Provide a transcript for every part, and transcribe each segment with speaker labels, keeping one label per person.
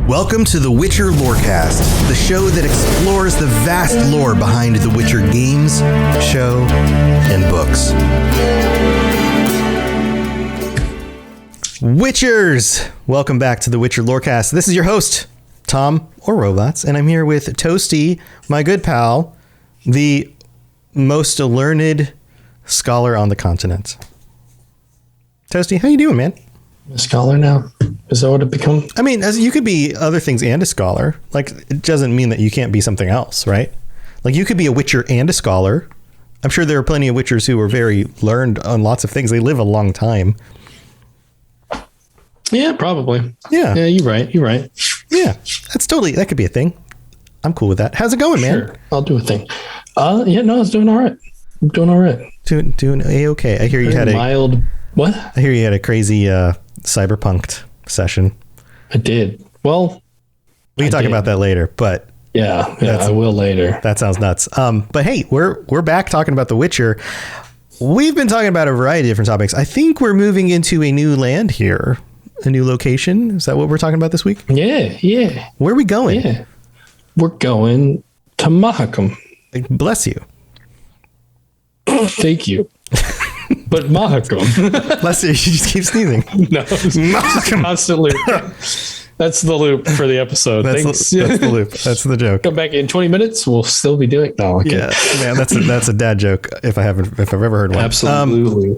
Speaker 1: Welcome to the Witcher Lorecast, the show that explores the vast lore behind the Witcher games, show, and books. Witchers! Welcome back to the Witcher Lorecast. This is your host, Tom, or Robots, and I'm here with Toasty, my good pal, the most learned scholar on the continent. Toasty, how you doing, man?
Speaker 2: A scholar now? Is that what it become?
Speaker 1: I mean, as you could be other things and a scholar. Like, it doesn't mean that you can't be something else, right? Like, you could be a Witcher and a scholar. I'm sure there are plenty of Witchers who are very learned on lots of things. They live a long time.
Speaker 2: Yeah, probably.
Speaker 1: Yeah.
Speaker 2: Yeah, you're right.
Speaker 1: Yeah, that could be a thing. I'm cool with that. How's it going, man?
Speaker 2: Sure, I'll do a thing. Yeah, no, it's doing all right. I'm doing all right.
Speaker 1: Doing A-okay. I hear you had a
Speaker 2: mild... What?
Speaker 1: I hear you had a crazy cyberpunked session.
Speaker 2: I did. Well,
Speaker 1: we can talk about that later, but
Speaker 2: yeah, I will later.
Speaker 1: That sounds nuts. But hey, we're back talking about The Witcher. We've been talking about a variety of different topics. I think we're moving into a new land here, a new location. Is that what we're talking about this week?
Speaker 2: Yeah.
Speaker 1: Where are we going?
Speaker 2: Yeah. We're going to Mahakam.
Speaker 1: Bless you.
Speaker 2: Thank you. But Mahakam.
Speaker 1: Bless you. You just keep sneezing.
Speaker 2: No. Mahakam. Constant loop. That's the loop for the episode.
Speaker 1: That's the loop. That's the joke.
Speaker 2: Come back in 20 minutes. We'll still be doing. No, okay.
Speaker 1: Yeah, man, that's a dad joke if I've ever heard one.
Speaker 2: Absolutely.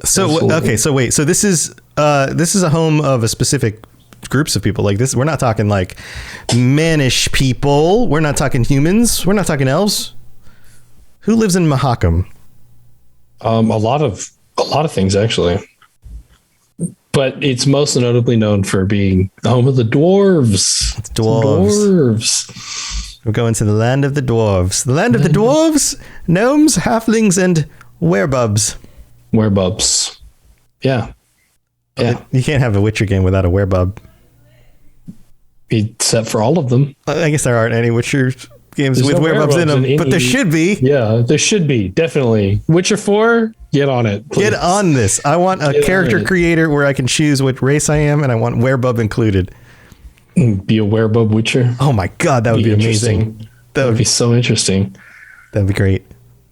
Speaker 1: Okay. So wait. So this is a home of a specific groups of people. Like this, we're not talking like mannish people. We're not talking humans. We're not talking elves. Who lives in Mahakam?
Speaker 2: A lot of things actually, but it's most notably known for being the home of the dwarves.
Speaker 1: It's dwarves. We're going to the land of the dwarves. The land of the dwarves, gnomes, halflings, and werebubs.
Speaker 2: Werebubs. Yeah.
Speaker 1: You can't have a Witcher game without a werebub.
Speaker 2: Except for all of them.
Speaker 1: I guess there aren't any Witcher games with werebubs in them, but there should be.
Speaker 2: Yeah, there should be, definitely. Witcher 4, get on it, please.
Speaker 1: Get on this. I want a character creator where I can choose what race I am, and I want werebub included.
Speaker 2: Be a werebub Witcher.
Speaker 1: Oh my god, that would be amazing.
Speaker 2: That would be so interesting.
Speaker 1: That'd be great.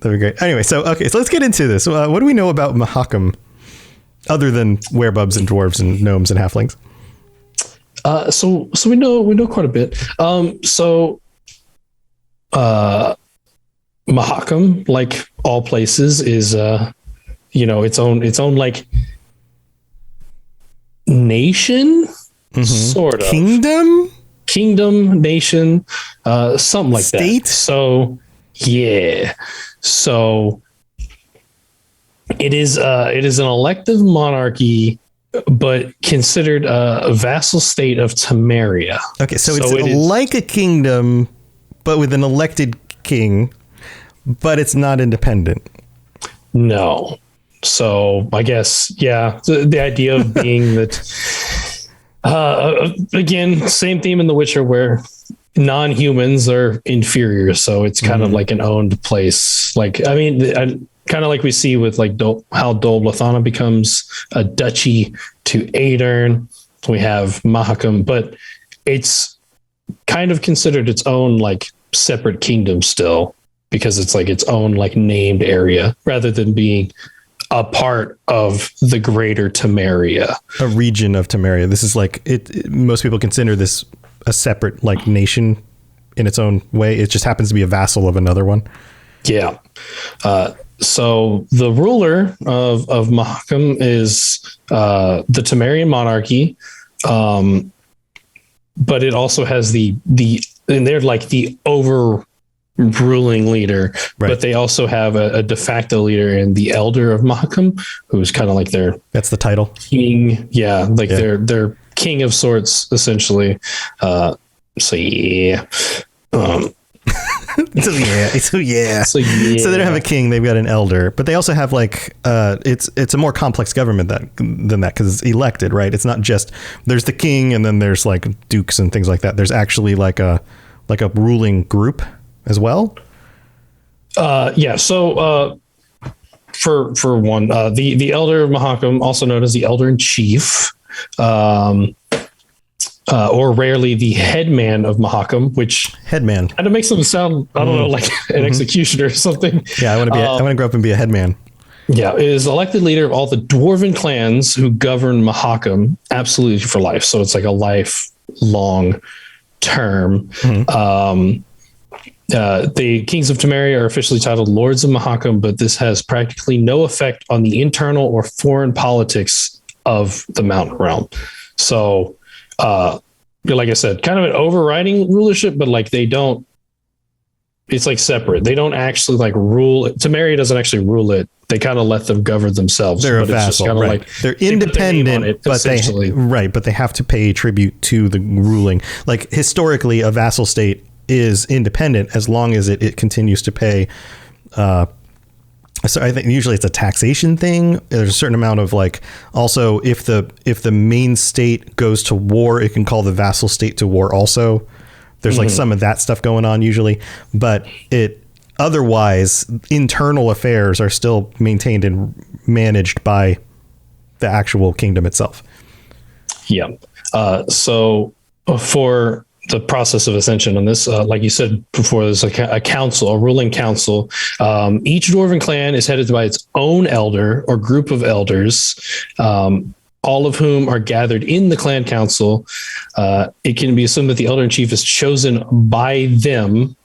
Speaker 1: Anyway, so let's get into this. What do we know about Mahakam other than werebubs and dwarves and gnomes and halflings?
Speaker 2: So we know quite a bit. Mahakam, like all places, is its own like nation, sort of kingdom, nation, something like
Speaker 1: state?
Speaker 2: That. So yeah, so it is an elective monarchy, but considered a vassal state of Temeria.
Speaker 1: Okay, so it's like a kingdom, but with an elected king, but it's not independent.
Speaker 2: No. So I guess, yeah, the idea of being that, again, same theme in The Witcher where non-humans are inferior. So it's kind of like an owned place. Like, I mean, kind of like we see with like how Dol Blathanna becomes a duchy to Aedern. We have Mahakam, but it's kind of considered its own like separate kingdom still, because it's like its own like named area rather than being a part of the greater Temeria,
Speaker 1: a region of Temeria. This is like most people consider this a separate like nation in its own way. It just happens to be a vassal of another one.
Speaker 2: Yeah. So the ruler of Mahakam is the Temerian Monarchy, but it also has and they're like the overruling leader, right. But they also have a de facto leader in the Elder of Mahakam, who's kind of like that's the title king. Yeah, their king of sorts, essentially. So yeah.
Speaker 1: So they don't have a king, they've got an elder, but they also have like it's a more complex government than that because it's elected, right? It's not just there's the king and then there's like dukes and things like that. There's actually like a ruling group as well. So for one, the Elder of Mahakam, also known as the Elder in Chief,
Speaker 2: or rarely the headman of Mahakam, which
Speaker 1: headman
Speaker 2: kind of makes them sound, I don't know, like an executioner or something.
Speaker 1: Yeah, I want to grow up and be a headman.
Speaker 2: Yeah, is elected leader of all the Dwarven clans who govern Mahakam absolutely for life. So it's like a lifelong term. The kings of Temeria are officially titled Lords of Mahakam, but this has practically no effect on the internal or foreign politics of the Mountain Realm. So, like I said, kind of an overriding rulership, but like they don't, it's like separate. They don't actually like rule it. Temeria doesn't actually rule it. They kind of let them govern themselves.
Speaker 1: They're
Speaker 2: but
Speaker 1: a vassal,
Speaker 2: it's just kind of
Speaker 1: right?
Speaker 2: like
Speaker 1: They're independent,
Speaker 2: it,
Speaker 1: but they have to pay tribute to the ruling. Like historically, a vassal state is independent as long as it continues to pay. So I think usually it's a taxation thing. There's a certain amount of like, also if the main state goes to war, it can call the vassal state to war also. There's like some of that stuff going on usually, but otherwise internal affairs are still maintained and managed by the actual kingdom itself. Yeah.
Speaker 2: So for the process of ascension on this, like you said before, there's a council, a ruling council. Each Dwarven clan is headed by its own elder or group of elders, all of whom are gathered in the clan council. It can be assumed that the elder in chief is chosen by them.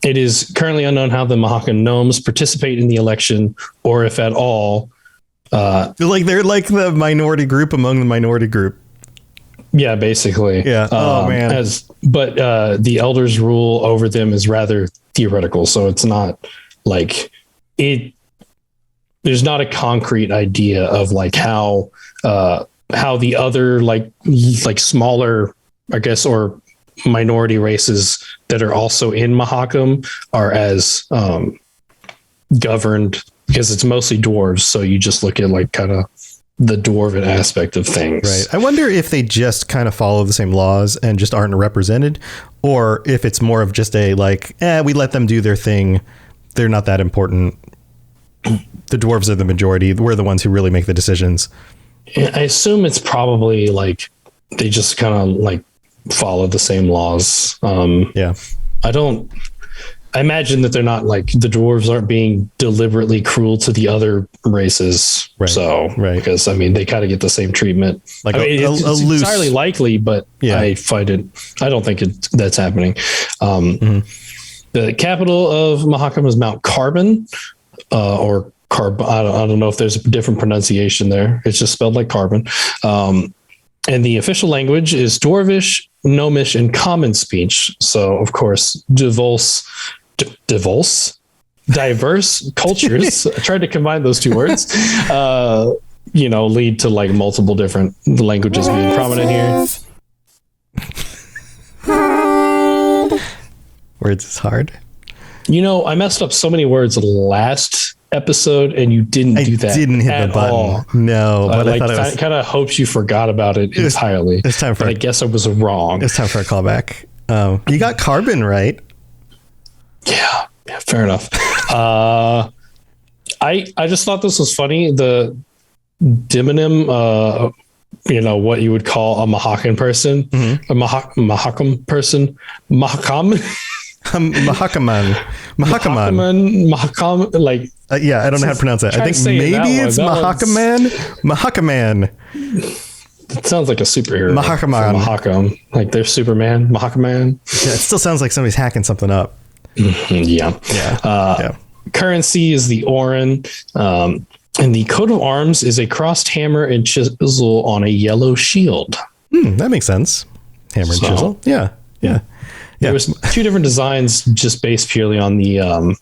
Speaker 2: It is currently unknown how the Mahakam gnomes participate in the election, or if at all.
Speaker 1: They're like the minority group among the minority group.
Speaker 2: Yeah, basically.
Speaker 1: Yeah. Oh man.
Speaker 2: But the elders' rule over them is rather theoretical, so it's not like it. There's not a concrete idea of like how the other like smaller, I guess, or minority races that are also in Mahakam are as governed, because it's mostly dwarves. So you just look at like kind of the dwarven aspect of things.
Speaker 1: Right. I wonder if they just kind of follow the same laws and just aren't represented, or if it's more of just a like, we let them do their thing. They're not that important. The dwarves are the majority. We're the ones who really make the decisions.
Speaker 2: I assume it's probably like they just kind of like follow the same laws.
Speaker 1: Yeah.
Speaker 2: I imagine that they're not like, the dwarves aren't being deliberately cruel to the other races.
Speaker 1: Right.
Speaker 2: So, because I mean, they kind of get the same treatment. Like it's
Speaker 1: loose,
Speaker 2: entirely likely, but yeah. I don't think that's happening. The capital of Mahakam is Mount Carbon, or Carbon. I don't know if there's a different pronunciation there. It's just spelled like carbon. And the official language is Dwarvish, Gnomish, and Common Speech. So, of course, diverse cultures. I tried to combine those two words. Lead to like multiple different languages being prominent here.
Speaker 1: Words is hard.
Speaker 2: I messed up so many words last episode, and you didn't do that. I
Speaker 1: didn't hit the button. All. No, but I thought
Speaker 2: I kind of hoped you forgot about it entirely.
Speaker 1: It's time for.
Speaker 2: I guess I was wrong.
Speaker 1: It's time for a callback. You got carbon right.
Speaker 2: Yeah, fair enough. I just thought this was funny. The demonym, what you would call a Mahakam person, a Mahakam person, Mahakam. Mahakam, like
Speaker 1: I don't know how to pronounce that. I think maybe it's Mahakaman.
Speaker 2: It sounds like a superhero.
Speaker 1: Mahakam,
Speaker 2: like they're Superman. Mahakaman.
Speaker 1: Yeah, it still sounds like somebody's hacking something up.
Speaker 2: Yeah. Currency is the Orin, and the coat of arms is a crossed hammer and chisel on a yellow shield.
Speaker 1: That makes sense. Hammer and chisel. Yeah.
Speaker 2: There was two different designs just based purely on the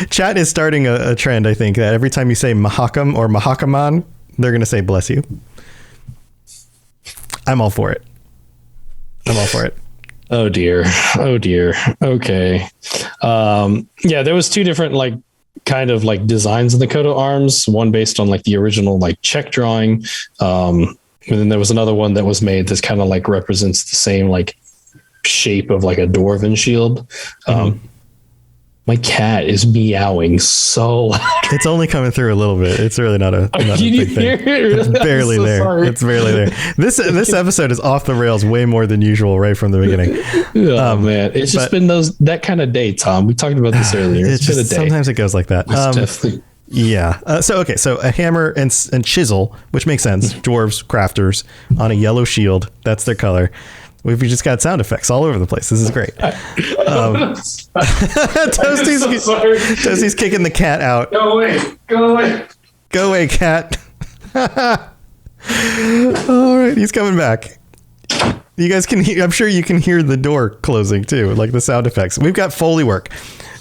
Speaker 1: chat is starting a trend. I think that every time you say Mahakam or Mahakaman, they're going to say bless you. I'm all for it.
Speaker 2: Oh dear. Okay. There was two different like kind of like designs in the coat of arms. One based on like the original like Czech drawing, and then there was another one that was made that's kind of like represents the same like shape of like a dwarven shield. My cat is meowing so loud.
Speaker 1: It's only coming through a little bit. It's really not a
Speaker 2: Can
Speaker 1: big
Speaker 2: you
Speaker 1: thing.
Speaker 2: hear it?
Speaker 1: It's barely
Speaker 2: I'm so
Speaker 1: there.
Speaker 2: sorry.
Speaker 1: It's barely there. This episode is off the rails way more than usual right from the beginning.
Speaker 2: Oh man, it's just been that kind of day, Tom. We talked about this earlier. It's been a day.
Speaker 1: Sometimes it goes like that.
Speaker 2: Definitely.
Speaker 1: Yeah. So a hammer and chisel, which makes sense. Dwarves, crafters on a yellow shield. That's their color. We've just got sound effects all over the place. This is great. Toasty's kicking the cat out.
Speaker 2: Go away. Go away.
Speaker 1: Go away, cat. All right, he's coming back. You guys can hear, I'm sure you can hear the door closing too, like the sound effects. We've got Foley work.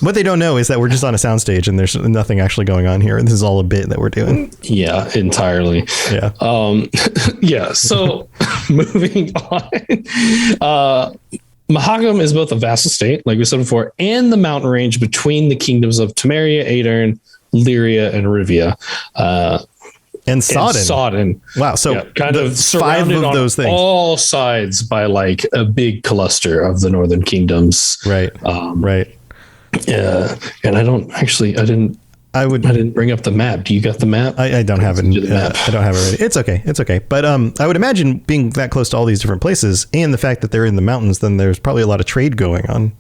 Speaker 1: What they don't know is that we're just on a soundstage and there's nothing actually going on here. And this is all a bit that we're doing.
Speaker 2: Yeah, entirely.
Speaker 1: Yeah.
Speaker 2: Yeah. So moving on, Mahakam is both a vassal state, like we said before, and the mountain range between the kingdoms of Temeria, Aedirn, Lyria, and Rivia.
Speaker 1: And Sodden.
Speaker 2: Wow.
Speaker 1: So
Speaker 2: kind of surrounded
Speaker 1: 5 of those things.
Speaker 2: All sides by like a big cluster of the northern kingdoms.
Speaker 1: Right. Right.
Speaker 2: Yeah. And I didn't bring up the map. Do you got the map?
Speaker 1: I don't have it. I don't have it ready. It's okay. It's okay. But I would imagine being that close to all these different places and the fact that they're in the mountains, then there's probably a lot of trade going on.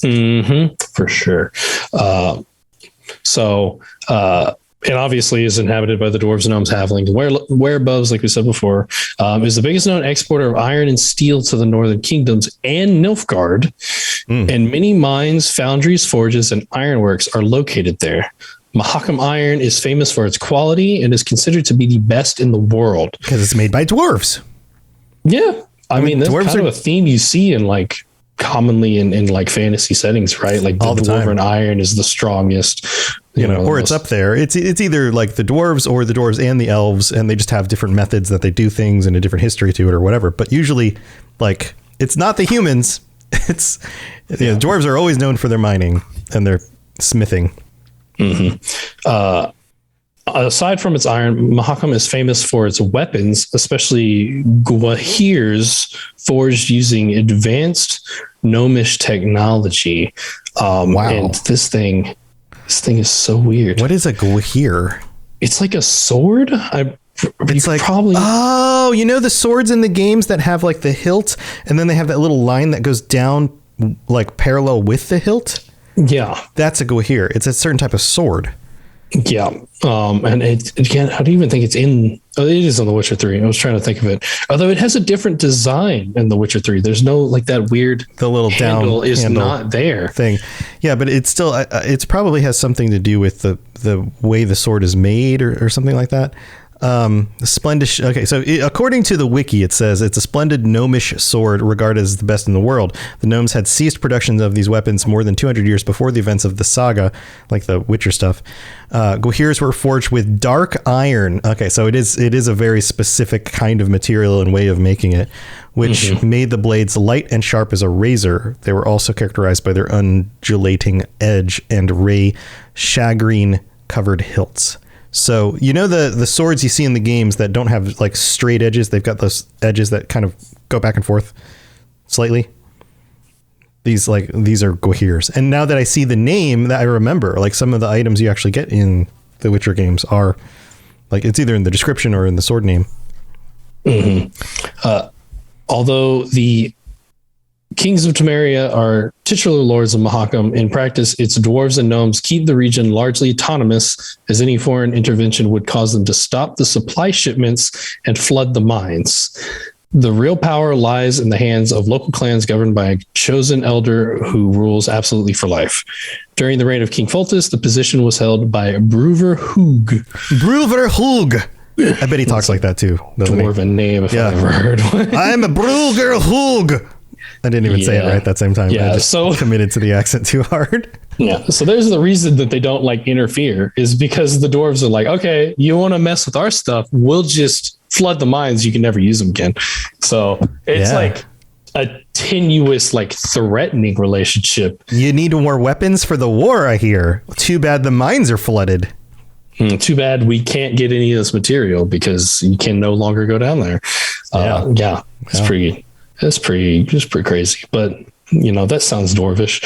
Speaker 2: Mm-hmm. For sure. And obviously is inhabited by the dwarves, gnomes, halflings. Werebubs, like we said before, is the biggest known exporter of iron and steel to the northern kingdoms and Nilfgaard. And many mines, foundries, forges, and ironworks are located there. Mahakam iron is famous for its quality and is considered to be the best in the world.
Speaker 1: Because it's made by dwarves.
Speaker 2: Yeah. I mean that's
Speaker 1: dwarves
Speaker 2: kind of a theme you see in like commonly in like fantasy settings, right? Like the dwarven iron is the strongest, you know,
Speaker 1: or it's up there. It's either like the dwarves or the dwarves and the elves, and they just have different methods that they do things and a different history to it or whatever. But usually, like, it's not the humans. It's the dwarves are always known for their mining and their smithing.
Speaker 2: Aside from its iron, Mahakam is famous for its weapons, especially gwahirs forged using advanced gnomish technology.
Speaker 1: Wow.
Speaker 2: And this thing is so weird.
Speaker 1: What is a gwahir?
Speaker 2: It's like a sword.
Speaker 1: It's like, probably. Oh, you know the swords in the games that have like the hilt and then they have that little line that goes down like parallel with the hilt?
Speaker 2: Yeah.
Speaker 1: That's a gwahir. It's a certain type of sword.
Speaker 2: Yeah. And again, I don't even think it's in, it is on The Witcher 3. I was trying to think of it. Although it has a different design in The Witcher 3. There's no like that weird,
Speaker 1: the little
Speaker 2: handle is not there
Speaker 1: thing. Yeah. But it's still, it's probably has something to do with the way the sword is made or something like that. Splendid. Okay, so according to the wiki, it says it's a splendid gnomish sword regarded as the best in the world. The gnomes had ceased production of these weapons more than 200 years before the events of the saga, like the Witcher stuff. Gwahirs were forged with dark iron. Okay, so it is a very specific kind of material and way of making it, which made the blades light and sharp as a razor. They were also characterized by their undulating edge and ray shagreen covered hilts. So, you know, the swords you see in the games that don't have like straight edges, they've got those edges that kind of go back and forth slightly. These are gwahirs. And now that I see the name, that I remember, like some of the items you actually get in the Witcher games are like, it's either in the description or in the sword name.
Speaker 2: Although the kings of Temeria are titular lords of Mahakam, in practice, its dwarves and gnomes keep the region largely autonomous, as any foreign intervention would cause them to stop the supply shipments and flood the mines. The real power lies in the hands of local clans governed by a chosen elder who rules absolutely for life. During the reign of King Foltest, the position was held by Bruver Hoog.
Speaker 1: Bruver Hoog. I bet he talks like that too.
Speaker 2: Dwarven name, if I ever heard one.
Speaker 1: I'm a Bruger Hoog. I didn't even say it right that same time.
Speaker 2: Yeah,
Speaker 1: I just committed to the accent too hard.
Speaker 2: Yeah. So there's the reason that they don't like interfere is because the dwarves are like, okay, you want to mess with our stuff, we'll just flood the mines. You can never use them again. So it's like a tenuous, like threatening relationship.
Speaker 1: You need more weapons for the war, I hear. Too bad the mines are flooded.
Speaker 2: Too bad we can't get any of this material because you can no longer go down there. It's pretty crazy. But that sounds dwarvish.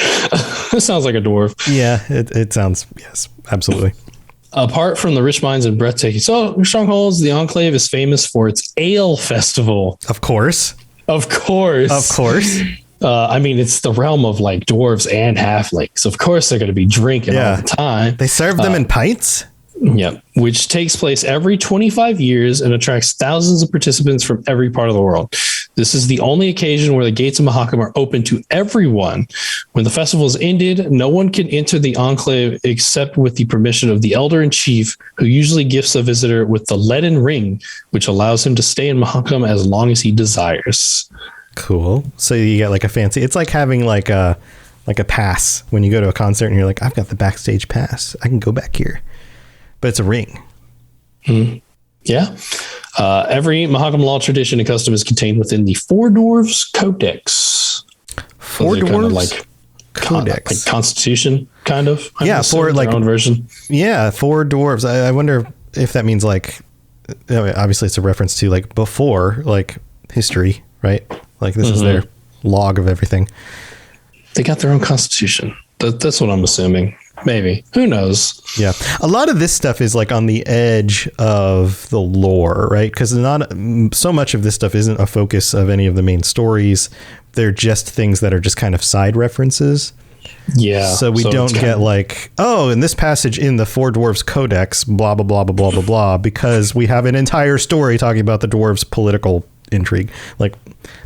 Speaker 2: It sounds like a dwarf.
Speaker 1: Yeah, it sounds, yes, absolutely.
Speaker 2: Apart from the rich mines and breathtaking strongholds, the Enclave is famous for its ale festival.
Speaker 1: Of course.
Speaker 2: Of course. It's the realm of like dwarves and halflings. Of course, they're going to be drinking all the time.
Speaker 1: They serve them in pints.
Speaker 2: Yeah, which takes place every 25 years and attracts thousands of participants from every part of the world. This is the only occasion where the gates of Mahakam are open to everyone. When the festival is ended, no one can enter the Enclave except with the permission of the Elder-in-Chief, who usually gifts a visitor with the leaden ring, which allows him to stay in Mahakam as long as he desires.
Speaker 1: Cool. So you get like a fancy, it's like having like a pass when you go to a concert and you're like, I've got the backstage pass. I can go back here. But it's a ring.
Speaker 2: Yeah. Every Mahakam law, tradition, and custom is contained within the Four Dwarves Codex.
Speaker 1: Four Dwarves Codex.
Speaker 2: Like Constitution, kind of.
Speaker 1: For like
Speaker 2: their own version.
Speaker 1: Yeah, Four Dwarves. I wonder if that means like, obviously it's a reference to like before, like history, right? Like this is their log of everything.
Speaker 2: They got their own constitution. That's what I'm assuming. Maybe. Who knows?
Speaker 1: Yeah. A lot of this stuff is like on the edge of the lore, right? Because not so much of this stuff isn't a focus of any of the main stories. They're just things that are just kind of side references.
Speaker 2: Yeah.
Speaker 1: So we don't get like, in this passage in the Four Dwarves Codex, blah, blah, blah, blah, blah, blah, blah, because we have an entire story talking about the dwarves' political intrigue. Like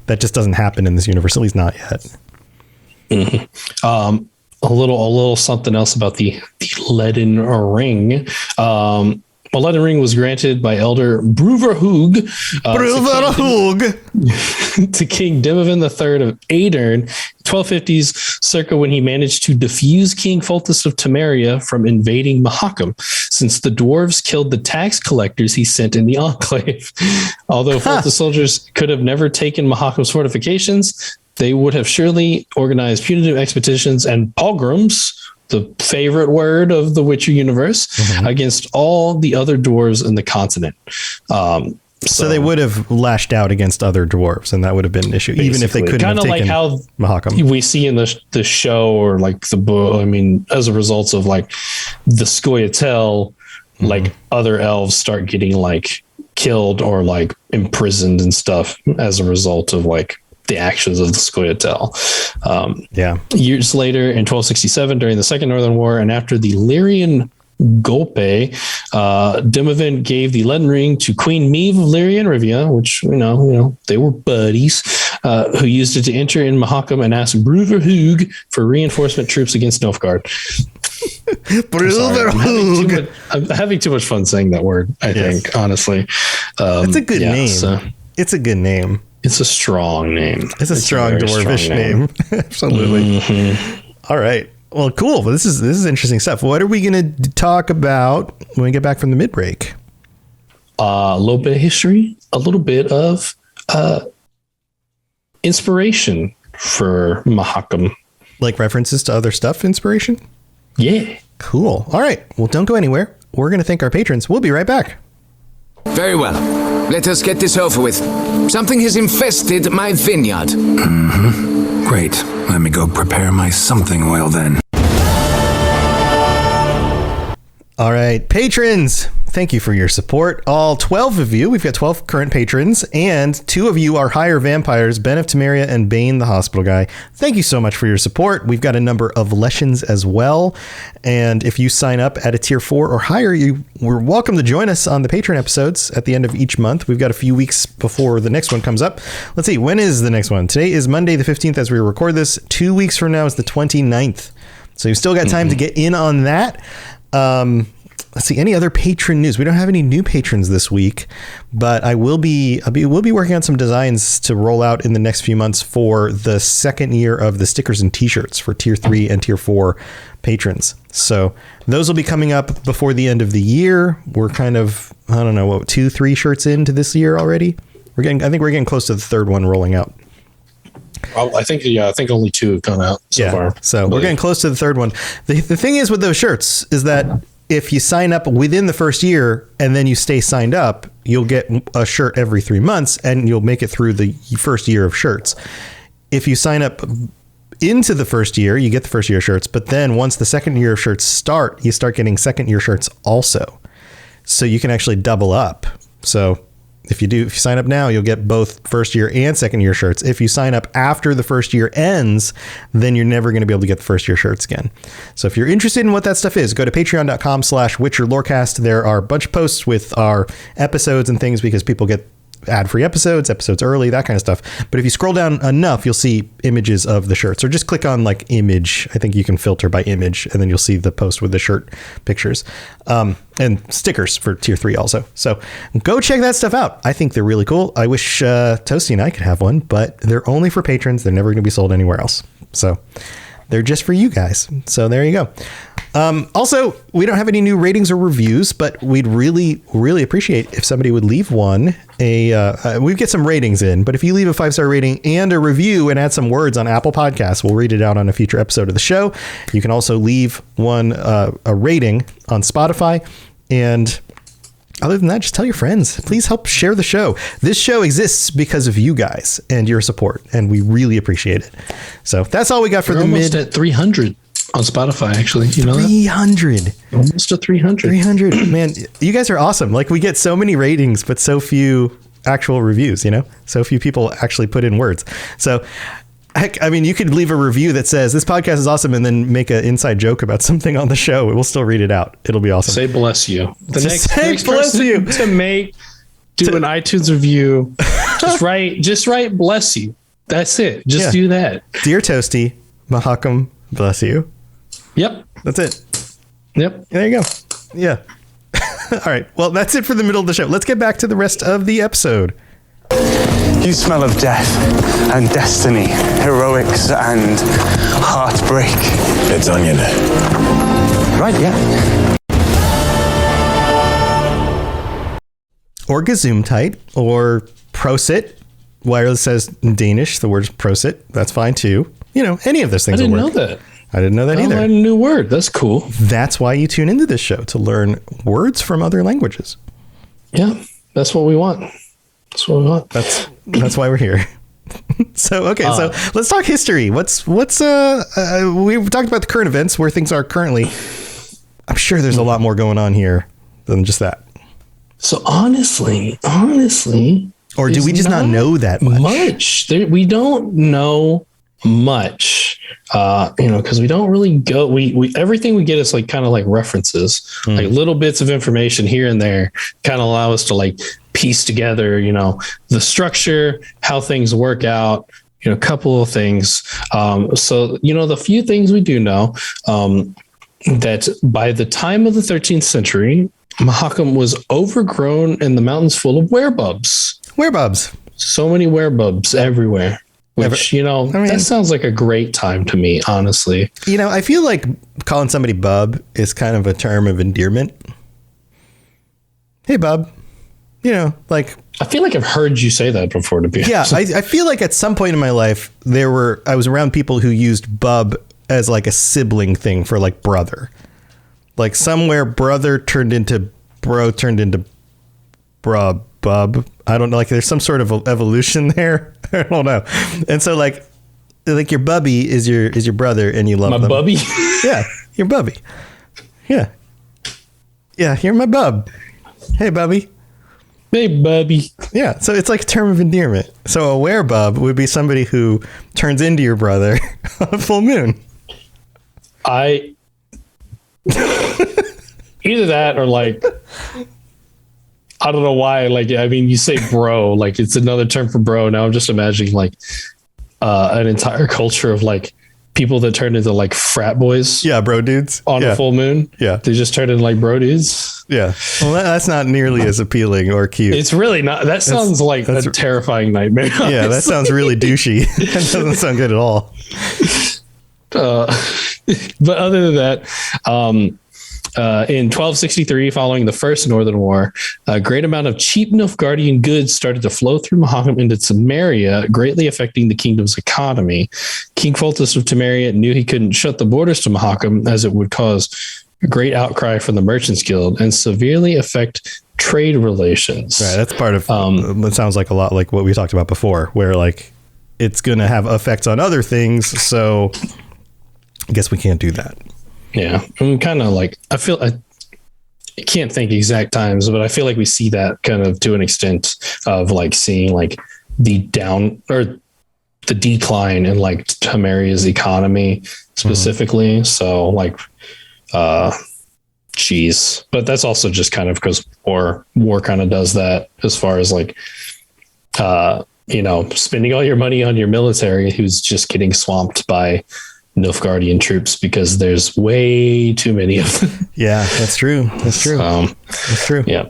Speaker 1: that just doesn't happen in this universe, at least not yet.
Speaker 2: A little something else about the leaden ring. A leaden ring was granted by Elder Bruverhoog to King Dimavin III of Aedern, 1250s, circa when he managed to defuse King Foltest of Temeria from invading Mahakam, since the dwarves killed the tax collectors he sent in the Enclave. Although Foltest soldiers could have never taken Mahakam's fortifications, they would have surely organized punitive expeditions and pogroms, the favorite word of the Witcher universe, against all the other dwarves in the continent.
Speaker 1: So they would have lashed out against other dwarves, and that would have been an issue, even if they couldn't have taken Mahakam.
Speaker 2: We see in the show or like the book, as a result of like the Scoia'tael, like other elves start getting like killed or like imprisoned and stuff as a result of like the actions of the Scoia'tael. Years later, in 1267, during the Second Northern War, and after the Lyrian Golpe, Dimavin gave the leaden ring to Queen Meve of Lyria and Rivia, which they wwere buddies, who used it to enter in Mahakam and ask Bruverhoog for reinforcement troops against Nilfgaard. I'm having too much fun saying that word. I think honestly,
Speaker 1: it's a good name. It's a good name.
Speaker 2: It's a strong name.
Speaker 1: It's a strong dwarvish name. Absolutely. All right. Well, cool. This is interesting stuff. What are we going to talk about when we get back from the mid-break?
Speaker 2: A little bit of history, a little bit of inspiration for Mahakam.
Speaker 1: Like references to other stuff, inspiration?
Speaker 2: Yeah.
Speaker 1: Cool. All right. Well, don't go anywhere. We're going to thank our patrons. We'll be right back.
Speaker 3: Very well. Let us get this over with. Something has infested my vineyard.
Speaker 4: Great. Let me go prepare my something oil then.
Speaker 1: All right, patrons, thank you for your support. All 12 of you, we've got 12 current patrons, and 2 of you are higher vampires, Ben of Temeria and Bane, the hospital guy. Thank you so much for your support. We've got a number of Leshens as well, and if you sign up at a tier 4 or higher, we're welcome to join us on the Patreon episodes at the end of each month. We've got a few weeks before the next one comes up. Let's see, when is the next one? Today is Monday the 15th as we record this. 2 weeks from now is the 29th. So you've still got time to get in on that. Let's see, any other patron news? We don't have any new patrons this week, but we'll be working on some designs to roll out in the next few months for the second year of the stickers and t-shirts for tier 3 and tier 4 patrons. So those will be coming up before the end of the year. We're kind of, 2-3 shirts into this year already. I think we're getting close to the third one rolling out.
Speaker 2: I think only 2 have come out so far.
Speaker 1: So we're getting close to the third one. The thing is with those shirts is that if you sign up within the first year and then you stay signed up, you'll get a shirt every 3 months and you'll make it through the first year of shirts. If you sign up into the first year, you get the first year shirts, but then once the second year shirts start, you start getting second year shirts also. So you can actually double up. So if you sign up now, you'll get both first year and second year shirts. If you sign up after the first year ends, then you're never going to be able to get the first year shirts again. So if you're interested in what that stuff is, go to patreon.com/Witcher Lorecast. There are a bunch of posts with our episodes and things because people get ad-free episodes early, that kind of stuff. But if you scroll down enough, you'll see images of the shirts, or just click on like image. I think you can filter by image, and then you'll see the post with the shirt pictures, and stickers for tier 3 also. So go check that stuff out. I think they're really cool. I wish Toasty and I could have one, but they're only for patrons. They're never going to be sold anywhere else. So they're just for you guys. So there you go. Also, we don't have any new ratings or reviews, but we'd really, really appreciate if somebody would leave one. We get some ratings in, but if you leave a 5-star rating and a review and add some words on Apple Podcasts, we'll read it out on a future episode of the show. You can also leave one a rating on Spotify. And other than that, just tell your friends. Please help share the show. This show exists because of you guys and your support, and we really appreciate it. So that's all we got for the
Speaker 2: almost at 300 on Spotify, actually. You know
Speaker 1: 300.
Speaker 2: That? Almost at 300.
Speaker 1: 300. Man, you guys are awesome. Like, we get so many ratings, but so few actual reviews, you know? So few people actually put in words. So, heck, I mean, you could leave a review that says, this podcast is awesome, and then make an inside joke about something on the show. We'll still read it out. It'll be awesome.
Speaker 2: Say bless you. The
Speaker 1: next
Speaker 2: bless you to do an iTunes review. just write bless you. That's it. Just do that.
Speaker 1: Dear Toasty, Mahakam, bless you.
Speaker 2: Yep.
Speaker 1: That's it.
Speaker 2: Yep.
Speaker 1: There you go. Yeah. All right. Well, that's it for the middle of the show. Let's get back to the rest of the episode.
Speaker 5: You smell of death and destiny, heroics and heartbreak.
Speaker 4: It's onion.
Speaker 5: Right, yeah.
Speaker 1: Or Gesundheit, or Prosit. Wireless says in Danish, the word is Prosit. That's fine too. You know, any of those things will work.
Speaker 2: I didn't know that.
Speaker 1: I didn't know that either.
Speaker 2: I learned a new word. That's cool.
Speaker 1: That's why you tune into this show, to learn words from other languages.
Speaker 2: Yeah, that's what we want. That's what we want.
Speaker 1: That's why we're here. So, okay, so let's talk history. What's we've talked about the current events, where things are currently. I'm sure there's a lot more going on here than just that.
Speaker 2: So honestly,
Speaker 1: or do we just not know that much?
Speaker 2: We don't know much, because we don't really go. We everything we get is like kind of like references, like little bits of information here and there, kind of allow us to like piece together, the structure, how things work out, a couple of things. So the few things we do know, that by the time of the 13th century, Mahakam was overgrown and the mountains full of werebubs. So many werebubs everywhere. Which, that sounds like a great time to me, honestly.
Speaker 1: I feel like calling somebody bub is kind of a term of endearment. Hey, bub. Like,
Speaker 2: I feel like I've heard you say that before, to be honest.
Speaker 1: Yeah, I feel like at some point in my life, I was around people who used bub as like a sibling thing for like brother. Like somewhere brother turned into bro, turned into bub. I don't know. Like there's some sort of evolution there. I don't know. And so like your bubby is your brother and you love them.
Speaker 2: My bubby?
Speaker 1: Yeah, your bubby. Yeah. Yeah, you're my bub. Hey, bubby.
Speaker 2: Hey, bubby.
Speaker 1: Yeah, so it's like a term of endearment. So a werebub would be somebody who turns into your brother on a full moon.
Speaker 2: Either that or like, I don't know why. Like, I mean, you say bro, like it's another term for bro. Now I'm just imagining like an entire culture of like people that turn into like frat boys.
Speaker 1: Yeah, bro dudes.
Speaker 2: On a full moon.
Speaker 1: Yeah.
Speaker 2: They just turn into like bro dudes.
Speaker 1: Yeah. Well, that's not nearly as appealing or cute.
Speaker 2: It's really not. That sounds like a terrifying nightmare. Honestly.
Speaker 1: Yeah, that sounds really douchey. That doesn't sound good at all.
Speaker 2: But other than that, in 1263, following the First Northern War, a great amount of cheap Nilfgaardian goods started to flow through Mahakam into Temeria, greatly affecting the kingdom's economy. King Foltest of Temeria knew he couldn't shut the borders to Mahakam, as it would cause a great outcry from the Merchants Guild and severely affect trade relations.
Speaker 1: Right, that's part of. It sounds like a lot like what we talked about before, where like it's going to have effects on other things. So I guess we can't do that.
Speaker 2: Yeah. I'm kind of like, I can't think exact times, but I feel like we see that kind of to an extent of like seeing like the down or the decline in like Temeria's economy specifically. So like, geez, but that's also just kind of because war kind of does that as far as like, spending all your money on your military who's just getting swamped by Nilfgaardian troops because there's way too many of them.
Speaker 1: Yeah, that's true. That's true.
Speaker 2: Yeah.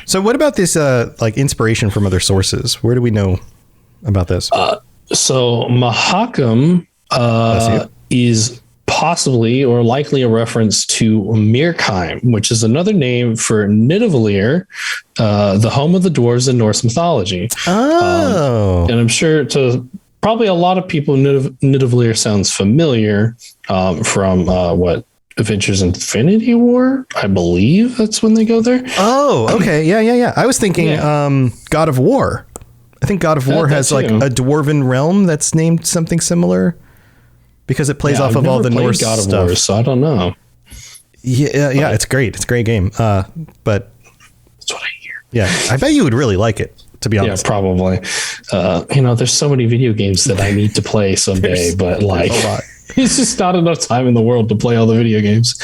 Speaker 1: So what about this, like inspiration from other sources? Where do we know about this?
Speaker 2: So Mahakam is possibly or likely a reference to Mirkheim, which is another name for Nidavellir, the home of the dwarves in Norse mythology.
Speaker 1: Oh.
Speaker 2: And I'm sure to probably a lot of people, Nidavellir sounds familiar from what? Adventures Infinity War? I believe that's when they go there.
Speaker 1: Oh, okay. Yeah. I was thinking God of War. I think God of War has like a dwarven realm that's named something similar because it plays off of all the Norse
Speaker 2: God of
Speaker 1: stuff.
Speaker 2: War, so I don't know.
Speaker 1: Yeah, it's great. It's a great game. But
Speaker 2: that's what I hear.
Speaker 1: Yeah, I bet you would really like it, to be honest.
Speaker 2: Yeah, probably. There's so many video games that I need to play someday, but like it's just not enough time in the world to play all the video games.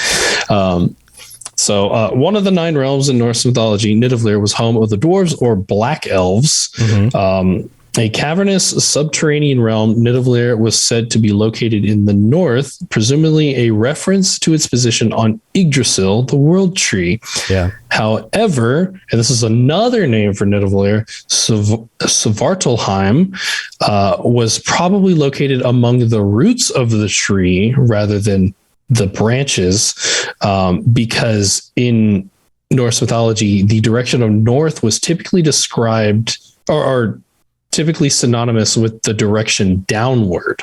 Speaker 2: So one of the 9 realms in Norse mythology, Nidavellir, was home of the dwarves or black elves. Mm-hmm. A cavernous subterranean realm, Nidavellir was said to be located in the north, presumably a reference to its position on Yggdrasil, the world tree.
Speaker 1: Yeah.
Speaker 2: However, and this is another name for Nidavellir, Svartalheim was probably located among the roots of the tree rather than the branches, because in Norse mythology, the direction of north was typically described or typically synonymous with the direction downward.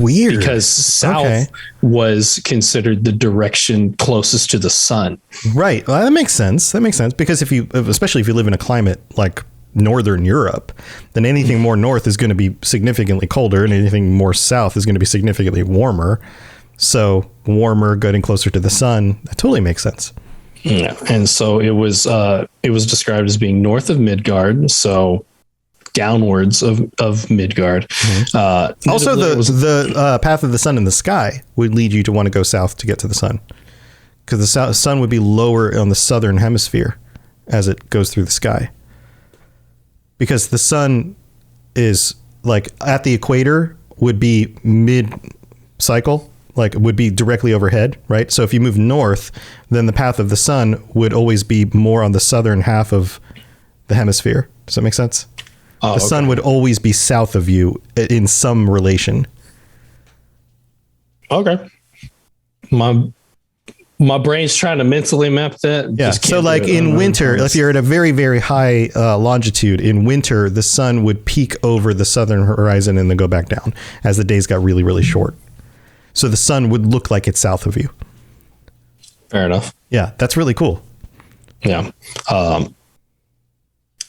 Speaker 1: Weird.
Speaker 2: Because south was considered the direction closest to the sun.
Speaker 1: Right. Well, that makes sense. Because especially if you live in a climate like Northern Europe, then anything more north is going to be significantly colder and anything more south is going to be significantly warmer. So warmer, getting closer to the sun, that totally makes sense.
Speaker 2: Yeah. And so it was described as being north of Midgard. So downwards of Midgard. Mm-hmm.
Speaker 1: Also, the path of the sun in the sky would lead you to want to go south to get to the sun, because the sun would be lower on the southern hemisphere as it goes through the sky. Because the sun is like at the equator would be mid-cycle, like would be directly overhead, right? So if you move north, then the path of the sun would always be more on the southern half of the hemisphere. Does that make sense? The sun would always be south of you in some relation.
Speaker 2: Okay. My brain's trying to mentally map that.
Speaker 1: Yeah. So like in winter, if you're at a very, very high longitude, in winter, the sun would peak over the southern horizon and then go back down as the days got really, really short. So the sun would look like it's south of you.
Speaker 2: Fair enough.
Speaker 1: Yeah. That's really cool.
Speaker 2: Yeah.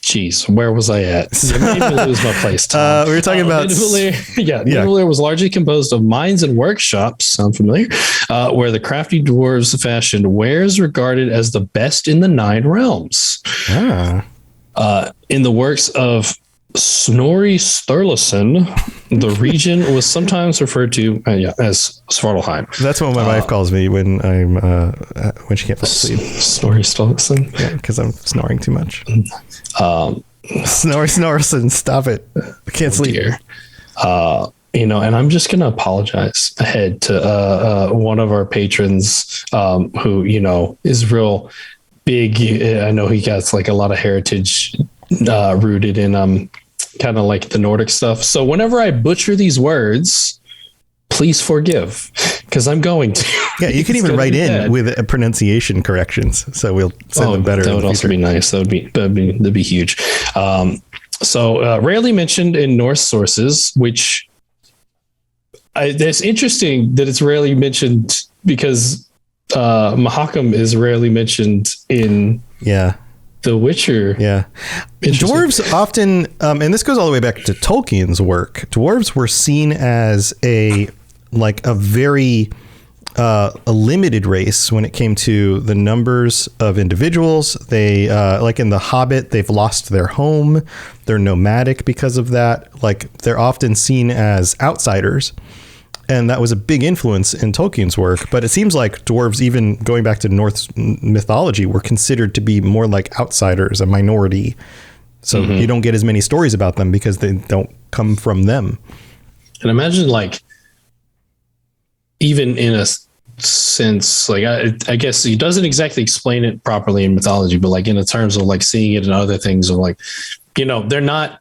Speaker 2: Jeez, where was I at? You made me lose my place, Tom.
Speaker 1: We were talking about...
Speaker 2: Nidavellir was largely composed of mines and workshops, sound familiar, where the crafty dwarves fashioned wares regarded as the best in the 9 realms. In the works of Snorri Sturluson, the region was sometimes referred to as Svartalheim.
Speaker 1: That's what my wife calls me when she can't fall asleep.
Speaker 2: Snorri Sturluson?
Speaker 1: Yeah, because I'm snoring too much. Snorrison, stop it. I can't sleep.
Speaker 2: And I'm just going to apologize ahead to one of our patrons who, is real big. I know he got like a lot of heritage rooted in kind of like the Nordic stuff. So whenever I butcher these words, please forgive, because I'm going to.
Speaker 1: Yeah, you can even write in with pronunciation corrections, so we'll send them better.
Speaker 2: That would also be nice. That'd be huge. So rarely mentioned in Norse sources, which it's interesting that it's rarely mentioned because Mahakam is rarely mentioned in The Witcher.
Speaker 1: Yeah. Dwarves often, and this goes all the way back to Tolkien's work, dwarves were seen as a very a limited race when it came to the numbers of individuals. They, like in The Hobbit, they've lost their home. They're nomadic because of that. Like, they're often seen as outsiders. And that was a big influence in Tolkien's work. But it seems like dwarves, even going back to Norse mythology, were considered to be more like outsiders, a minority. So you don't get as many stories about them because they don't come from them.
Speaker 2: And imagine, like, even in a sense, like, I guess he doesn't exactly explain it properly in mythology, but like in the terms of like seeing it in other things, of like, you know, they're not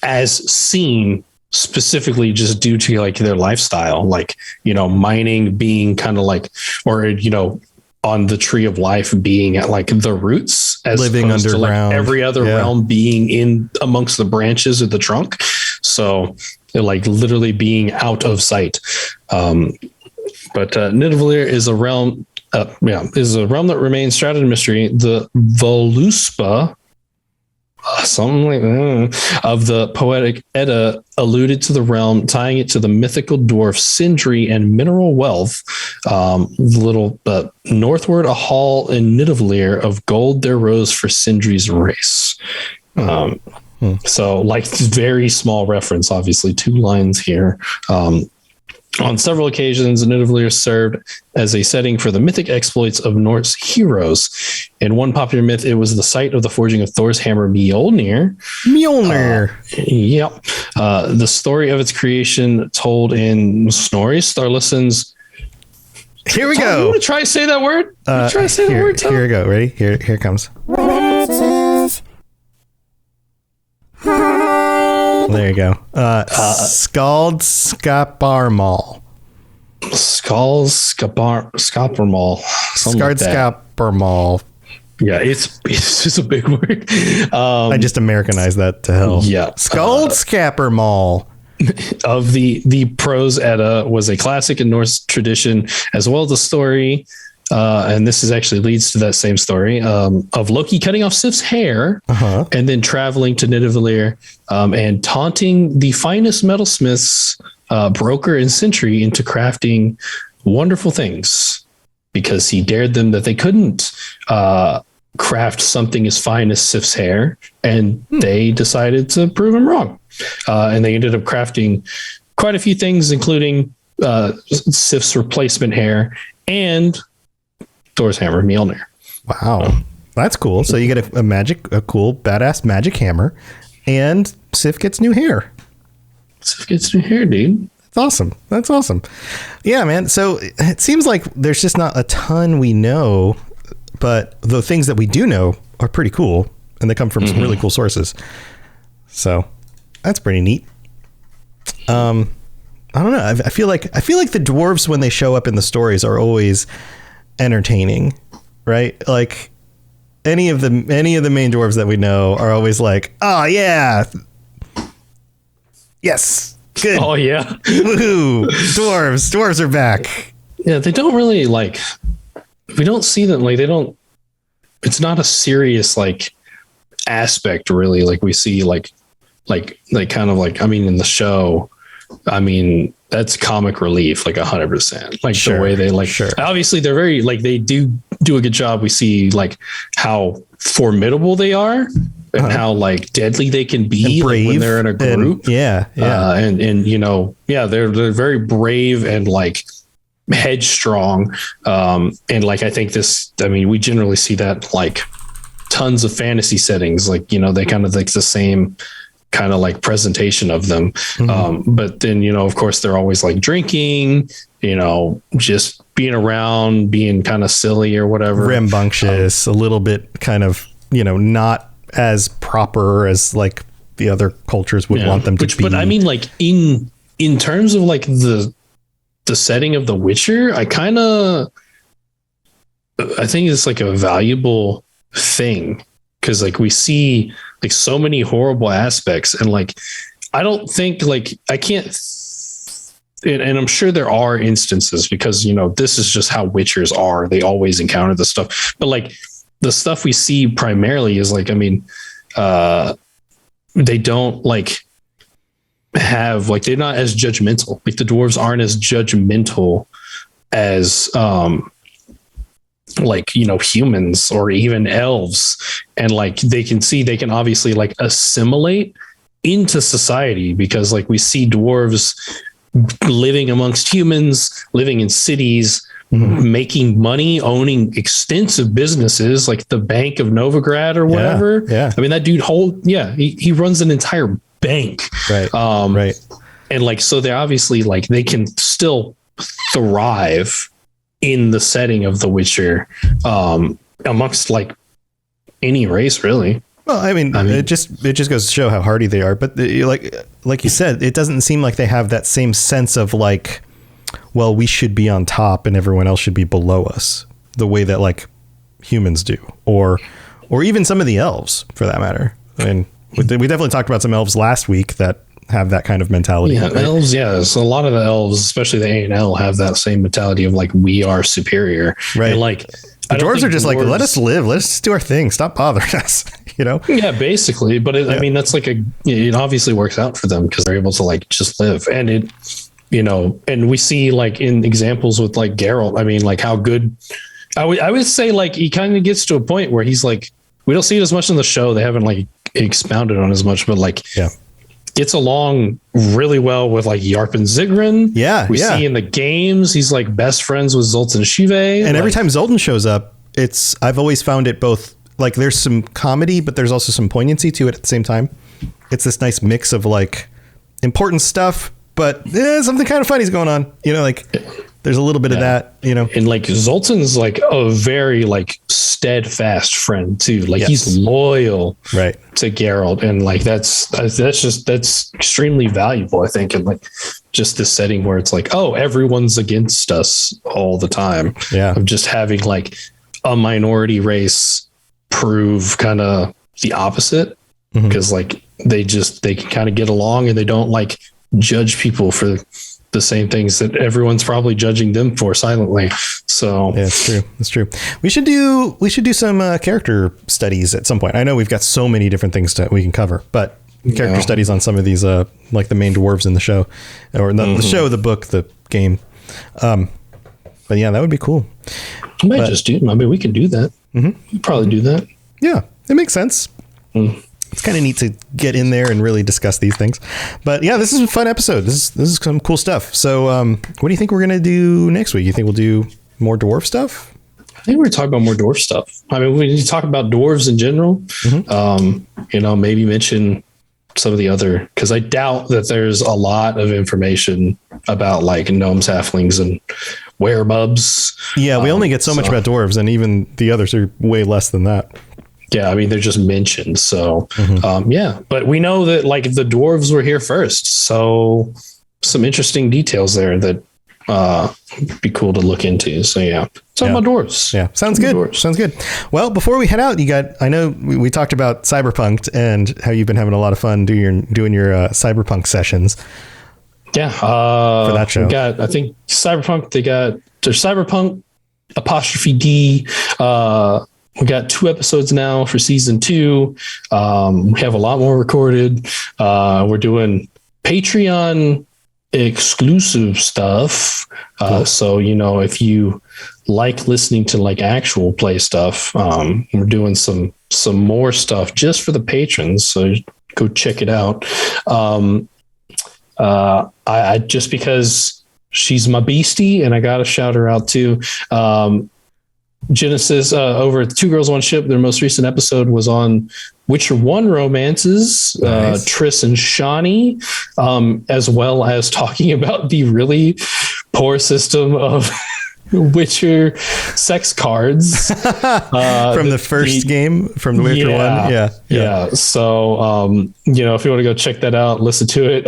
Speaker 2: as seen specifically just due to like their lifestyle, like, you know, mining being kind of like, or, you know, on the tree of life being at like the roots, as
Speaker 1: living
Speaker 2: opposed to
Speaker 1: underground,
Speaker 2: like every other realm being in amongst the branches of the trunk. So they're like literally being out of sight. But Nidavellir is a realm, that remains shrouded in mystery. The Voluspa, something like that, of the poetic Edda alluded to the realm, tying it to the mythical dwarf Sindri and mineral wealth. Northward, a hall in Nidavellir of gold there rose for Sindri's race. So, like, very small reference, obviously, 2 lines here. On several occasions, Nidavellir served as a setting for the mythic exploits of Norse heroes. In one popular myth, it was the site of the forging of Thor's hammer Mjolnir. The story of its creation told in Snorri Sturluson's.
Speaker 1: Here we
Speaker 2: Tom,
Speaker 1: go.
Speaker 2: You want to try to say that word? Try to say the word, Tom?
Speaker 1: Here we go. Ready? Here it comes. There you go. Skaldskaparmal.
Speaker 2: Skaldskaparmal.
Speaker 1: Skaldskaparmal.
Speaker 2: Yeah, it's just a big word.
Speaker 1: I just Americanized that to hell.
Speaker 2: Yeah.
Speaker 1: Skaldskaparmal.
Speaker 2: Of the prose Edda was a classic in Norse tradition, as well as the story. And this actually leads to that same story of Loki cutting off Sif's hair and then traveling to Nidavellir and taunting the finest metalsmiths, Broker and Sentry, into crafting wonderful things because he dared them that they couldn't craft something as fine as Sif's hair, and they decided to prove him wrong. And they ended up crafting quite a few things, including Sif's replacement hair and Thor's hammer, Mjolnir.
Speaker 1: Wow. That's cool. So you get a cool, badass magic hammer, and Sif gets new hair.
Speaker 2: Sif gets new hair, dude.
Speaker 1: That's awesome. Yeah, man. So it seems like there's just not a ton we know, but the things that we do know are pretty cool, and they come from some really cool sources. So that's pretty neat. I don't know. I feel like the dwarves, when they show up in the stories, are always entertaining, right? Like any of the main dwarves that we know are always like, oh yeah, yes, good,
Speaker 2: oh yeah,
Speaker 1: woohoo, dwarves are back.
Speaker 2: Yeah, they don't really like. We don't see them like they don't. It's not a serious like aspect really. Like we see like kind of like, I mean, in the show, I mean, that's comic relief, like 100%. Like the way they like, obviously they're very like, they do a good job. We see like how formidable they are and how like deadly they can be like, when they're in a group. And you know, they're very brave and like headstrong. And like, I think we generally see that like tons of fantasy settings, like, you know, they kind of like the same kind of like presentation of them. But then, you know, of course they're always like drinking, you know, just being around, being kind of silly or whatever.
Speaker 1: Rambunctious, a little bit kind of, you know, not as proper as like the other cultures would want them to be.
Speaker 2: But I mean, like in terms of like the setting of The Witcher, I think it's like a valuable thing. Cause like we see like so many horrible aspects, and like, I don't think like I can't, and I'm sure there are instances because, you know, this is just how Witchers are. They always encounter this stuff, but like the stuff we see primarily is like, I mean, they don't like have like, they're not as judgmental. Like the dwarves aren't as judgmental as like, you know, humans or even elves. And like they can obviously like assimilate into society, because like we see dwarves living amongst humans, living in cities, making money, owning extensive businesses like the Bank of Novigrad or whatever.
Speaker 1: Yeah.
Speaker 2: I mean, that dude he runs an entire bank.
Speaker 1: Right. Right.
Speaker 2: And like, so they're obviously like, they can still thrive in the setting of The Witcher, amongst like any race, really.
Speaker 1: Well, I mean, it just goes to show how hardy they are. But like you said, it doesn't seem like they have that same sense of like, well, we should be on top and everyone else should be below us, the way that like humans do, or even some of the elves for that matter. I mean, we definitely talked about some elves last week that have that kind of mentality.
Speaker 2: Yeah, elves. Yeah, so a lot of the elves, especially the A&L, have that same mentality of like, we are superior.
Speaker 1: Right.
Speaker 2: And like,
Speaker 1: the dwarves are just like, let us live, let's just do our thing, stop bothering us. You know?
Speaker 2: Yeah, basically. But I mean, that's like it obviously works out for them because they're able to like just live. And it, you know, and we see like in examples with like Geralt, I mean, like how good, I would say like he kind of gets to a point where he's like, we don't see it as much in the show. They haven't like expounded on as much, but like, gets along really well with like Yarp and Zigrin. Yeah. We see in the games, he's like best friends with Zoltan Shive.
Speaker 1: And
Speaker 2: like,
Speaker 1: every time Zoltan shows up, I've always found it both like there's some comedy, but there's also some poignancy to it at the same time. It's this nice mix of like important stuff, but something kind of funny is going on, you know, like there's a little bit of that, you know. And like Zoltan's like a very like steadfast friend too. Like he's loyal to Geralt. And like, that's extremely valuable, I think. And like just this setting where it's like, oh, everyone's against us all the time. Yeah. Of just having like a minority race prove kind of the opposite, because like they can kind of get along and they don't like judge people for the same things that everyone's probably judging them for silently. So yeah, it's true. It's true. We should do some character studies at some point. I know we've got so many different things we can cover, but character studies on some of these, like the main dwarves in the show, or not the show, the book, the game. But yeah, that would be cool. I mean, we can do that. We'd probably do that. Yeah, it makes sense. It's kind of neat to get in there and really discuss these things. But yeah, this is a fun episode. This is some cool stuff. So what do you think we're going to do next week? You think we'll do more dwarf stuff? I think we're talking about more dwarf stuff. I mean, we need to talk about dwarves in general. You know, maybe mention some of the other, because I doubt that there's a lot of information about like gnomes, halflings, and werebubs. Yeah, we only get so much about dwarves, and even the others are way less than that. Yeah, I mean, they're just mentioned. So, yeah, but we know that like the dwarves were here first. So some interesting details there that would be cool to look into. So, yeah, talking about dwarves. Yeah, sounds good. Dwarves. Sounds good. Well, before we head out, I know we talked about Cyberpunk and how you've been having a lot of fun doing your Cyberpunk sessions. Yeah. For that show. I think Cyberpunk, there's Cyberpunk 'D. We got 2 episodes now for season 2. We have a lot more recorded. We're doing Patreon exclusive stuff. Cool. So, you know, if you like listening to like actual play stuff, we're doing some more stuff just for the patrons. So go check it out. I just because she's my beastie and I got to shout her out too. Genesis over at Two Girls One Ship, their most recent episode was on Witcher 1 romances, nice. Triss and Shawnee, as well as talking about the really poor system Witcher sex cards from the first game from the Witcher 1. Yeah. So you know, if you want to go check that out, listen to it.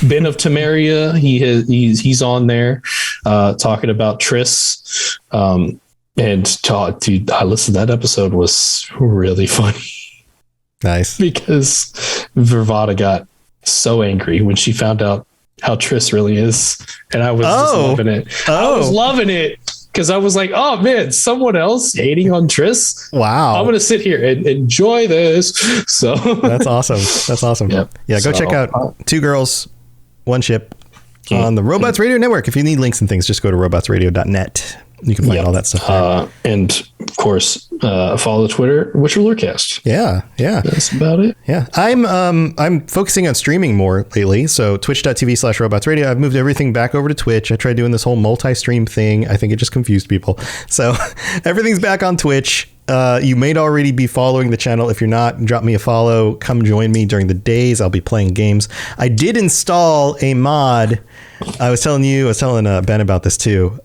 Speaker 1: Ben of Temeria, he's on there talking about Triss. Dude, I listened to that episode, was really funny. Nice. Because Vervada got so angry when she found out how Triss really is. And I was just loving it. I was loving it
Speaker 2: because I was like, oh man, someone else hating on Triss.
Speaker 1: Wow.
Speaker 2: I'm gonna sit here and enjoy this. So
Speaker 1: that's awesome. That's awesome.
Speaker 2: Yep.
Speaker 1: Yeah, go check out Two Girls, One Ship on the Robots Radio Network. If you need links and things, just go to robotsradio.net. You can find all that stuff there.
Speaker 2: And of course, follow the Twitter, Witcher Lorecast.
Speaker 1: Yeah.
Speaker 2: That's about it.
Speaker 1: Yeah. I'm focusing on streaming more lately. So twitch.tv/robotsradio. I've moved everything back over to Twitch. I tried doing this whole multi-stream thing. I think it just confused people. So everything's back on Twitch. You may already be following the channel. If you're not, drop me a follow. Come join me during the days. I'll be playing games. I did install a mod. I was telling Ben about this too.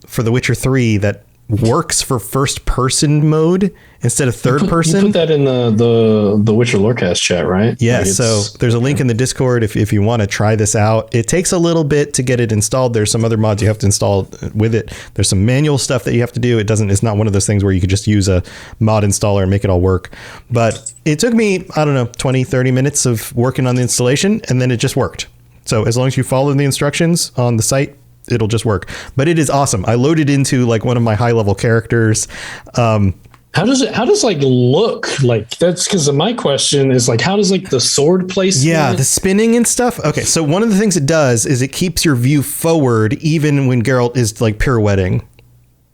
Speaker 1: For The Witcher 3 that works for first person mode instead of third person.
Speaker 2: You put that in the Witcher Lorecast chat, right?
Speaker 1: Yeah. Like so there's a link in the Discord if you want to try this out. It takes a little bit to get it installed. There's some other mods you have to install with it. There's some manual stuff that you have to do. It's not one of those things where you could just use a mod installer and make it all work. But it took me, 20, 30 minutes of working on the installation, and then it just worked. So as long as you follow the instructions on the site, it'll just work. But it is awesome. I loaded into like one of my high level characters. How does like look like? That's because my question is like, how does like the sword placement? Yeah, the spinning and stuff. Okay, so one of the things it does is it keeps your view forward even when Geralt is like pirouetting,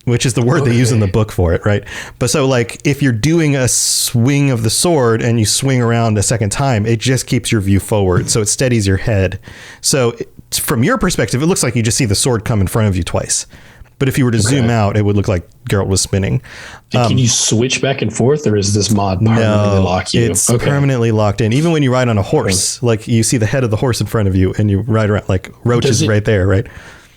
Speaker 1: which is the word they use in the book for it, right? But so like if you're doing a swing of the sword and you swing around a second time, it just keeps your view forward, so it steadies your head. So from your perspective, it looks like you just see the sword come in front of you twice. But if you were to zoom out, it would look like Geralt was spinning.
Speaker 2: Can you switch back and forth, or is this mod permanently lock you?
Speaker 1: It's permanently locked in. Even when you ride on a horse, like you see the head of the horse in front of you and you ride around, like Roach is right there, right?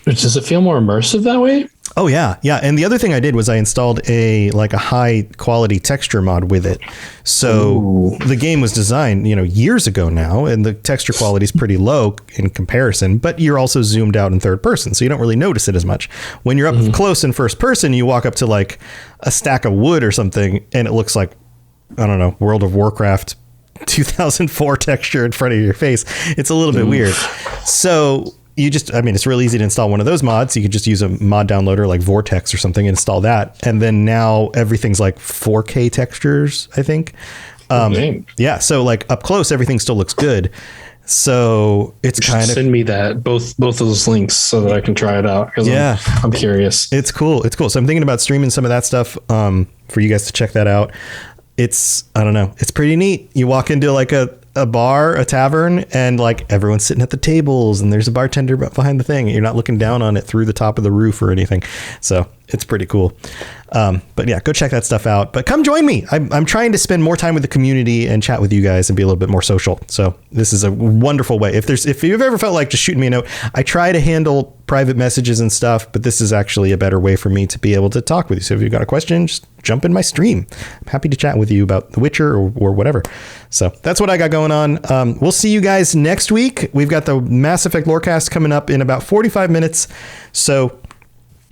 Speaker 2: Does it feel more immersive that way?
Speaker 1: Oh yeah. And the other thing I did was I installed a high quality texture mod with it. So the game was designed, years ago now, and the texture quality is pretty low in comparison, but you're also zoomed out in third person, so you don't really notice it as much. When you're up close in first person, you walk up to like a stack of wood or something, and it looks like, I don't know, World of Warcraft 2004 texture in front of your face. It's a little bit weird. So it's really easy to install one of those mods. You could just use a mod downloader like Vortex or something and install that. And then now everything's like 4K textures, I think. Yeah. So like up close, everything still looks good. So it's kind of
Speaker 2: send me that both of those links so that I can try it out.
Speaker 1: Yeah.
Speaker 2: I'm curious.
Speaker 1: It's cool. So I'm thinking about streaming some of that stuff for you guys to check that out. It's pretty neat. You walk into like a bar, a tavern, and like everyone's sitting at the tables and there's a bartender behind the thing. You're not looking down on it through the top of the roof or anything. So it's pretty cool. But yeah, go check that stuff out. But come join me. I'm trying to spend more time with the community and chat with you guys and be a little bit more social. So this is a wonderful way. If you've ever felt like just shooting me a note, I try to handle private messages and stuff, but this is actually a better way for me to be able to talk with you. So if you've got a question, just jump in my stream. I'm happy to chat with you about The Witcher or whatever. So that's what I got going on. We'll see you guys next week. We've got the Mass Effect Lorecast coming up in about 45 minutes. So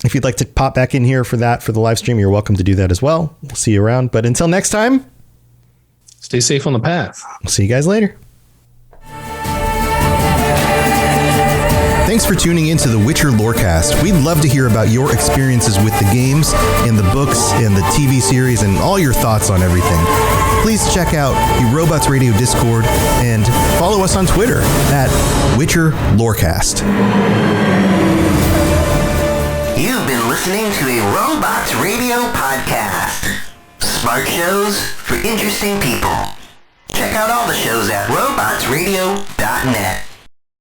Speaker 1: if you'd like to pop back in here for the live stream, you're welcome to do that as well. We'll see you around. But until next time,
Speaker 2: stay safe on the path.
Speaker 1: We'll see you guys later. Thanks for tuning into the Witcher Lorecast. We'd love to hear about your experiences with the games and the books and the TV series and all your thoughts on everything. Please check out the Robots Radio Discord and follow us on Twitter at Witcher Lorecast.
Speaker 6: You've been listening to a Robots Radio podcast. Smart shows for interesting people. Check out all the shows at robotsradio.net.